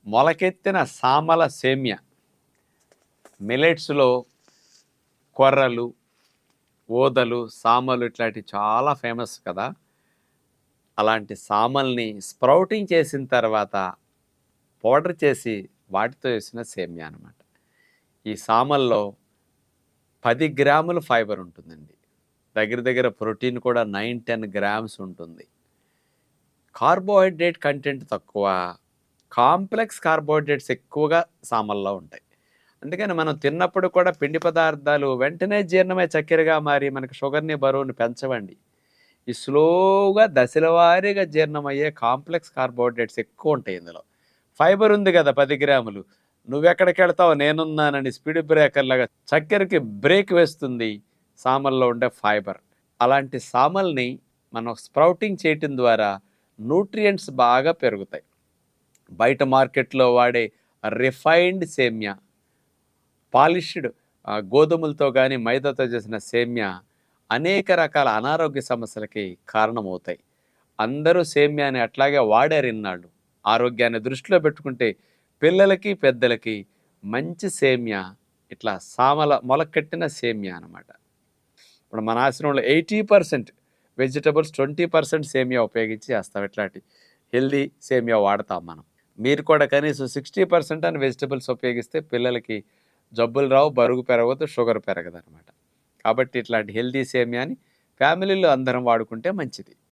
మొలకెత్తిన సామల సేమ్య. మిలెట్స్‌లో కొర్రలు, ఓదలు, సామలు ఇట్లాంటివి చాలా ఫేమస్ కదా! అలాంటి సామల్ని స్ప్రౌటింగ్ చేసిన తర్వాత పౌడర్ చేసి వాటితో వేసిన సేమ్యా అనమాట. ఈ సామల్లో 10 గ్రాముల ఫైబర్ ఉంటుందండి. దగ్గర దగ్గర ప్రోటీన్ కూడా 9, 10 గ్రామ్స్ ఉంటుంది. కార్బోహైడ్రేట్ కంటెంట్ తక్కువ, కాంప్లెక్స్ కార్బోహైడ్రేట్స్ ఎక్కువగా సామల్లో ఉంటాయి. అందుకని మనం తిన్నప్పుడు కూడా పిండి పదార్థాలు వెంటనే జీర్ణమై చక్కెరగా మారి మనకి షుగర్‌ని, బరువుని పెంచవండి. ఈ స్లోగా దశల వారీగా జీర్ణమయ్యే కాంప్లెక్స్ కార్బోహైడ్రేట్స్ ఎక్కువ ఉంటాయి ఇందులో. ఫైబర్ ఉంది కదా 10 గ్రాములు. నువ్వెక్కడికెళ్తావు నేనున్నానని స్పీడ్ బ్రేకర్‌లాగా చక్కెరకి బ్రేక్ వేస్తుంది సామల్లో ఉండే ఫైబర్. అలాంటి సామల్ని మనం స్ప్రౌటింగ్ చేయటం ద్వారా న్యూట్రియంట్స్ బాగా పెరుగుతాయి. బయట మార్కెట్‌లో వాడే రిఫైన్డ్ సేమ్యా, పాలిష్డ్ గోధుమలతో గానీ, మైదాతో చేసిన సేమ్యా అనేక రకాల అనారోగ్య సమస్యలకి కారణమవుతాయి. అందరూ సేమ్యాని అట్లాగే వాడారు ఇన్నాళ్ళు. ఆరోగ్యాన్ని దృష్టిలో పెట్టుకుంటే పిల్లలకి, పెద్దలకి మంచి సేమ్యా ఇట్లా సామల మొలకెట్టిన సేమ్యా అనమాట. ఇప్పుడు మన ఆశ్రమంలో 80% వెజిటబుల్స్, 20% సేమియా ఉపయోగించి చేస్తాం. ఇట్లాంటి హెల్దీ సేమియా వాడతాం మనం. మీరు కూడా కనీసం 60% అని వెజిటబుల్స్ ఉపయోగిస్తే పిల్లలకి జబ్బులు రావు, బరువు పెరగదు, షుగర్ పెరగదనమాట. కాబట్టి ఇట్లాంటి హెల్దీ సేమియాని ఫ్యామిలీలో అందరం వాడుకుంటే మంచిది.